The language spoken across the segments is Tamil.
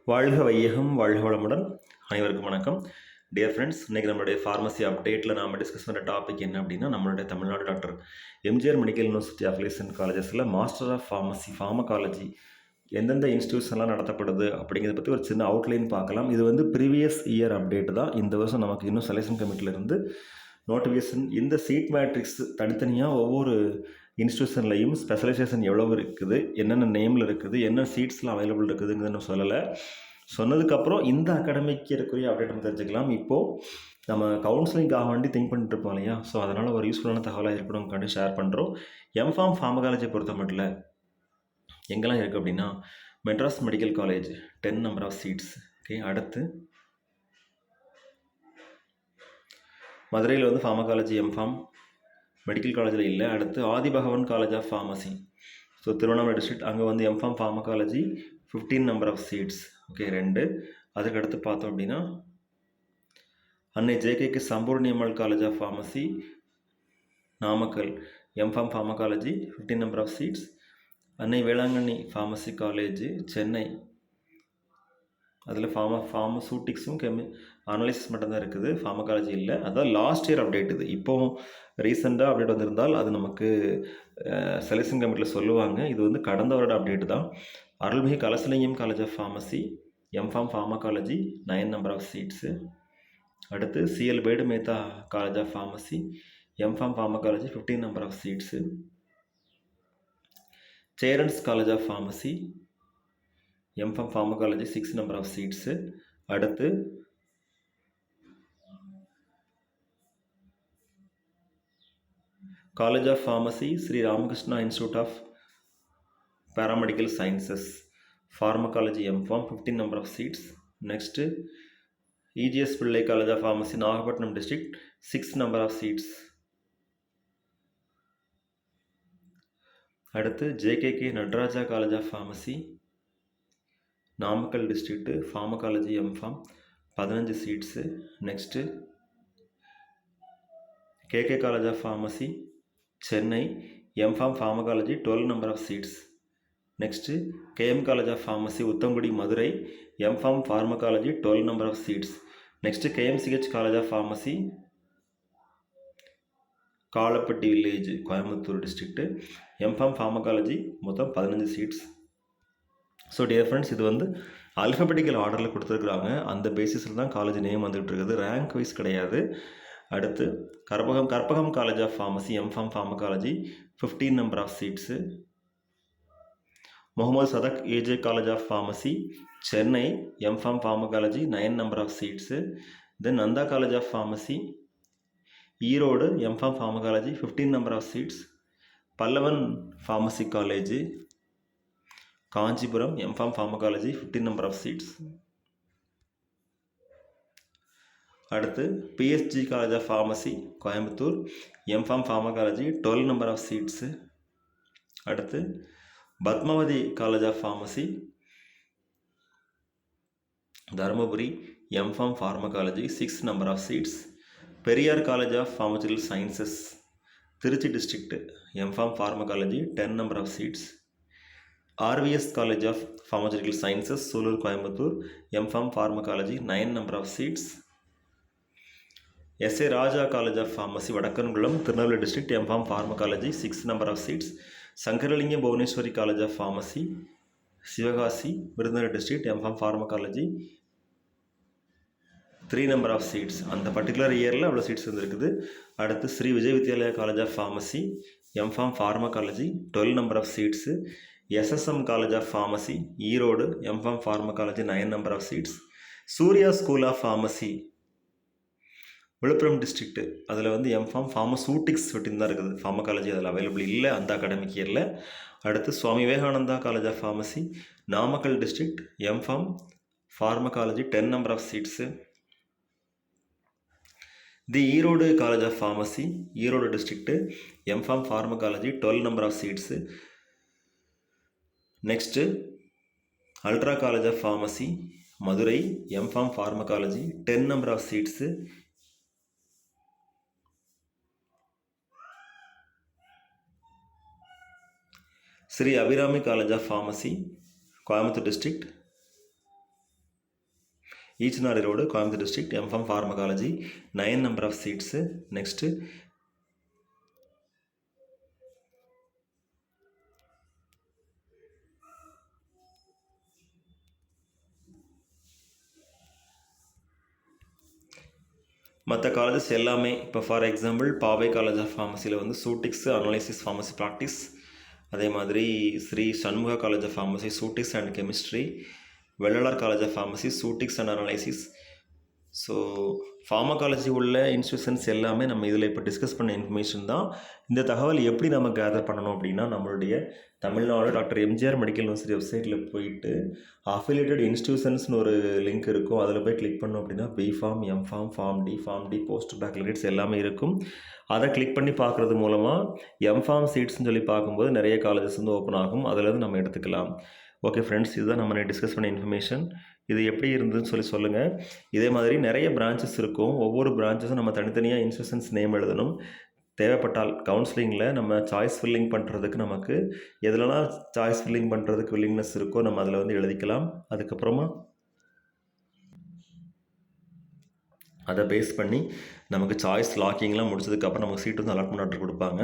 வாழ்க வையகம் வாழ்க வளமுடன். அனைவருக்கும் வணக்கம். டியர் ஃப்ரெண்ட்ஸ், இன்றைக்கி நம்மளுடைய ஃபார்மசி அப்டேட்டில் நாம் டிஸ்கஸ் பண்ணுற டாபிக் என்ன அப்படின்னா, நம்மளுடைய Tamil Nadu doctor MGR medical university affiliation காலேஜஸில் மாஸ்டர் ஆஃப் ஃபார்மசி ஃபார்மகாலஜி எந்தெந்த இன்ஸ்டியூஷன்லாம் நடத்தப்படுது அப்படிங்கிறத பற்றி ஒரு சின்ன அவுட்லைன் பார்க்கலாம். இது வந்து ப்ரீவியஸ் இயர் அப்டேட் தான். இந்த வருஷம் நமக்கு இன்னும் செலெக்ஷன் கமிட்டியிலேருந்து நோட்டிஃபிகேஷன் இந்த சீட் மேட்ரிக்ஸ் தனித்தனியாக ஒவ்வொரு இன்ஸ்டியூஷன்லையும் ஸ்பெஷலைசேஷன் எவ்வளவு இருக்குது, என்னென்ன நேமில் இருக்குது, என்ன சீட்ஸ்லாம் அவைலபிள் இருக்குதுங்கிறதுன்னு சொல்லலை. சொன்னதுக்கப்புறம் இந்த அகாடமிக்கு இருக்கக்கூடிய அப்டேட் நம்ம தெரிஞ்சுக்கலாம். இப்போது நம்ம கவுன்சிலிங்காக வேண்டி திங்க் பண்ணிட்டு இருப்போம் இல்லையா? ஸோ அதனால் ஒரு யூஸ்ஃபுல்லான தகவலாக இருக்கணும்னு ஷேர் பண்ணுறோம். எம்ஃபார்ம் ஃபார்மகாலஜியை பொறுத்த மட்டும் எங்கெல்லாம் இருக்குது அப்படின்னா, Madras medical college 10 number of seats. Okay, அடுத்து மதுரையில் வந்து ஃபார்மகாலஜி எம்ஃபார்ம் மெடிக்கல் காலேஜில் இல்லை. அடுத்து Adhibhagavan college of pharmacy, so Tiruvannamalai district, அங்கே வந்து M Pharm pharmacology 15 number of seats. Okay, 2. அதுக்கடுத்து பார்த்தோம் அப்படின்னா அன்னை ஜேகேக்கு Sampoorniammal college of pharmacy Namakkal, M Pharm pharmacology 15 number of seats. Annai Velankanni pharmacy college Chennai, அதில் ஃபார்மசூட்டிக்ஸும் அனாலிசிஸ் மட்டும்தான் இருக்குது, ஃபார்மகாலஜி இல்லை. அதான் லாஸ்ட் இயர் அப்டேட். இது இப்போவும் ரீசெண்டாக அப்டேட் வந்திருந்தால் அது நமக்கு செலெக்ஷன் கமிட்டியில் சொல்லுவாங்க. இது வந்து கடந்த வருட அப்டேட் தான். Arulmigu Kalasalingam college of pharmacy M Pharm pharmacology 9 number of seats. அடுத்து CL Baid Metha college of pharmacy M Pharm pharmacology 15 number of seats. Cherraan's college of pharmacy M Pharm pharmacology 6 number of seats. அடுத்து college of pharmacy Sri Ramakrishna institute of paramedical sciences pharmacology MPharm 15 number of seats. Next EGS Pillay college of pharmacy Nagapattinam district 6 number of seats. அடுத்து JKK Nataraja college of pharmacy Namakkal district pharmacology MPharm 15 seats. Next KK college of pharmacy Chennai MPharm pharmacology 12 number of seats. Next KM college of pharmacy Uthangudi Madurai MPharm pharmacology 12 number of seats. Next KMCH college of pharmacy Kalappatti village Coimbatore district MPharm pharmacology மொத்தம் 15 சீட்ஸ். ஸோ டியர் ஃப்ரெண்ட்ஸ், இது வந்து ஆல்ஃபபெட்டிக்கல் ஆர்டரில் கொடுத்துருக்குறாங்க. அந்த பேசிஸில் தான் காலேஜ் நேம் வந்துகிட்டு இருக்குது, ரேங்க் வைஸ் கிடையாது. அடுத்து Karpagam college of pharmacy M Pharm pharmacology 15 number of seats. Mohamed Sathak AJ college of pharmacy Chennai MPharm pharmacology 9 number of seats. தென் Nandha college of pharmacy Erode MPharm pharmacology 15 number of seats. Pallavan pharmacy college Kanchipuram M Pharm pharmacology 15 number of seats. அடுத்து PSG college of pharmacy Coimbatore MPharm pharmacology 12 number of seats. அடுத்து Padmavathi college of pharmacy Dharmapuri M Pharm pharmacology 6 number of seats. Periyar college of pharmaceutical sciences Trichy district MPharm pharmacology 10 number of seats. RVS college of pharmaceutical sciences Sulur Coimbatore MPharm pharmacology 9 number of seats. SA Raja college of pharmacy Vadakkankulam Tirunelveli district MPharm pharmacology 6 number of seats. Sankaralingam Bhuvaneswari college of pharmacy Sivakasi Virudhunagar district MPharm pharmacology 3 number of seats. அந்த பர்டிகுலர் இயரில் அவ்வளோ சீட்ஸ் வந்துருக்குது. அடுத்து Sri Vijay Vidyalaya college of pharmacy M Pharm pharmacology 12 number of seats. SSM college of pharmacy Erode MPharm pharmacology 9 number of seats. Surya school of pharmacy Villupuram district, அதில் வந்து எம்ஃபார்ம் ஃபார்மசூட்டிக்ஸ் தான் இருக்குது, ஃபார்மகாலஜி அதில் அவைலபிள் இல்லை அந்த அகாடமிக் இயரில். அடுத்து Swami Vivekananda college of pharmacy Namakkal district MPharm pharmacology 10 number of seats. The Erode college of pharmacy Erode district MPharm pharmacology 12 number of seats. Next ultra college of pharmacy Madurai MPharm pharmacology 10 number of seats. Sri Abirami college of pharmacy Coimbatore district Eachanari road, Coimbatore district, MPharm pharmacology, 9 number of seats. Next மற்ற காலேஜஸ் எல்லாமே இப்போ for example Paavai college of ஃபார்மசியில் வந்து சூட்டிக்ஸ், அனாலிசிஸ், ஃபார்மசி ப்ராக்டிஸ். அதே மாதிரி Sri Shanmuga college of pharmacy ceutics and chemistry, Vellalar college of pharmacy ceutics and analysis. So pharmacology உள்ள இன்ஸ்டியூஷன்ஸ் எல்லாமே நம்ம இதில் இப்போ டிஸ்கஸ் பண்ண இன்ஃபர்மேஷன் தான். இந்த தகவல் எப்படி நம்ம கேதர் பண்ணணும் அப்படின்னா, நம்மளுடைய Tamil Nadu doctor MGR medical university வெப்சைட்டில் போயிட்டு அஃபிலியேட்டட் இன்ஸ்டியூஷன்ஸ்னு ஒரு லிங்க் இருக்கும். அதில் போய் கிளிக் பண்ணோம் அப்படின்னா B Pharm, M Pharm, pharm D, post baccalaureates எல்லாமே இருக்கும். அதை கிளிக் பண்ணி பார்க்குறது மூலமாக எம்ஃபார்ம் சீட்ஸ்னு சொல்லி பார்க்கும்போது நிறைய காலேஜஸ் வந்து ஓப்பன் ஆகும். அதிலேருந்து நம்ம எடுத்துக்கலாம். ஓகே ஃப்ரெண்ட்ஸ், இதுதான் நம்ம டிஸ்கஸ் பண்ண இன்ஃபர்மேஷன். இது எப்படி இருந்ததுன்னு சொல்லுங்கள். இதே மாதிரி நிறைய பிரான்ச்சஸ் இருக்கும். ஒவ்வொரு பிரான்ச்சஸும் நம்ம தனித்தனியாக இன்ஸ்டியூஷன்ஸ் நேம் எழுதணும். தேவைப்பட்டால் கவுன்சிலிங்கில் நம்ம சாய்ஸ் ஃபில்லிங் பண்ணுறதுக்கு நமக்கு எதுலலாம் சாய்ஸ் ஃபில்லிங் பண்ணுறதுக்கு வில்லிங்னஸ் இருக்கோ நம்ம அதில் வந்து எழுதிக்கலாம். அதுக்கப்புறமா அதை பேஸ் பண்ணி நமக்கு சாய்ஸ் லாக்கிங்லாம் முடிச்சதுக்கப்புறம் நமக்கு சீட் வந்து அலாட்மெண்ட் ஆர்டர் கொடுப்பாங்க.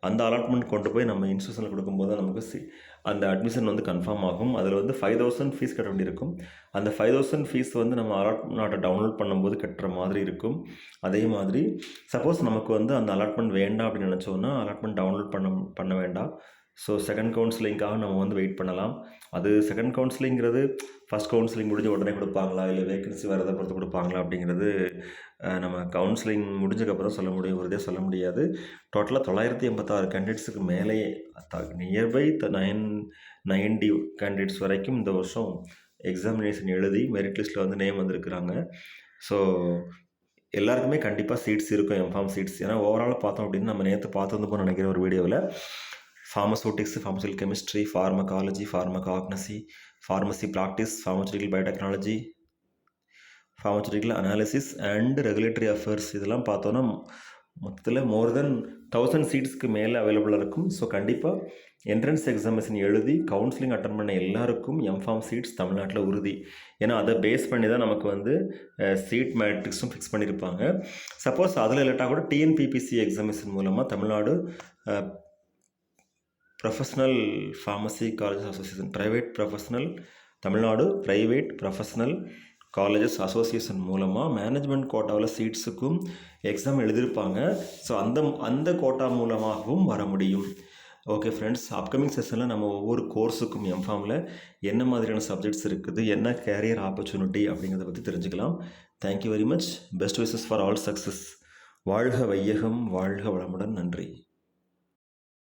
அந்த அலாட்மெண்ட் கொண்டு போய் நம்ம இன்ஸ்டியூஷனில் கொடுக்கும்போது நமக்கு அந்த அட்மிஷன் வந்து கன்ஃபார்ம் ஆகும். அதில் வந்து 5,000 ஃபீஸ் கட்ட வேண்டியிருக்கும். அந்த 5,000 ஃபீஸ் வந்து நம்ம அலாட்மெண்ட் ஆர்டர் டவுன்லோட் பண்ணும்போது கட்டுற மாதிரி இருக்கும். அதே மாதிரி சப்போஸ் நமக்கு வந்து அந்த அலாட்மெண்ட் வேண்டாம் அப்படின்னு நினச்சோன்னா அலாட்மெண்ட் டவுன்லோட் பண்ண வேண்டாம். ஸோ செகண்ட் கவுன்சிலிங்காக நம்ம வந்து வெயிட் பண்ணலாம். அது செகண்ட் கவுன்சிலிங்கிறது ஃபஸ்ட் கவுன்சிலிங் முடிஞ்ச உடனே கொடுப்பாங்களா, இல்லை வேகன்சி வரதை பொறுத்து கொடுப்பாங்களா அப்படிங்கிறது நம்ம கவுன்சிலிங் முடிஞ்சக்கப்புறம் சொல்ல முடியும், உறுதியாக சொல்ல முடியாது. டோட்டலாக 986 கேண்டிடேட்ஸுக்கு மேலேயே நியர்பை 990 கேண்டிடேட்ஸ் வரைக்கும் இந்த வருஷம் எக்ஸாமினேஷன் எழுதி மெரிட் லிஸ்ட்டில் வந்து நேம் வந்திருக்கிறாங்க. ஸோ எல்லாருக்குமே கண்டிப்பாக சீட்ஸ் இருக்கும், எம்ஃபார்ம் சீட்ஸ். ஏன்னா ஓவரால் பார்த்தோம் அப்படின்னு நம்ம நேற்று பார்த்துருந்தோம்னு நினைக்கிற ஒரு வீடியோவில் pharmaceutics, pharmaceutical chemistry, pharmacology, pharmacognosy, pharmacy practice, pharmaceutical biotechnology, pharmaceutical analysis and regulatory affairs இதெல்லாம் பார்த்தோன்னா மொத்தத்தில் மோர் தென் 1000 சீட்ஸ்க்கு மேலே அவைலபிளாக இருக்கும். ஸோ கண்டிப்பாக என்ட்ரன்ஸ் எக்ஸாமினேஷன் எழுதி கவுன்சிலிங் அட்டன் பண்ண எல்லாருக்கும் எம்ஃபார்ம் சீட்ஸ் தமிழ்நாட்டில் உறுதி. ஏன்னா அதை பேஸ் பண்ணி தான் நமக்கு வந்து சீட் மேட்ரிக்ஸும் ஃபிக்ஸ் பண்ணியிருப்பாங்க. சப்போஸ் அதில் இல்லாட்டால் கூட டிஎன்பிபிசி எக்ஸாமினேஷன் மூலமாக Tamil Nadu professional pharmacy colleges association, Tamil Nadu private professional colleges association மூலமாக மேனேஜ்மெண்ட் கோட்டாவில் சீட்ஸுக்கும் எக்ஸாம் எழுதியிருப்பாங்க. ஸோ அந்த கோட்டா மூலமாகவும் வர முடியும். ஓகே ஃப்ரெண்ட்ஸ், அப்கமிங் செஷனில் நம்ம ஒவ்வொரு கோர்ஸுக்கும் எம்ஃபார்மில் என்ன மாதிரியான சப்ஜெக்ட்ஸ் இருக்குது, என்ன கேரியர் ஆப்பர்ச்சுனிட்டி அப்படிங்கிறத பற்றி தெரிஞ்சுக்கலாம். Thank you very much. Best wishes for all success. வாழ்க வையகம், வாழ்க வளமுடன். நன்றி.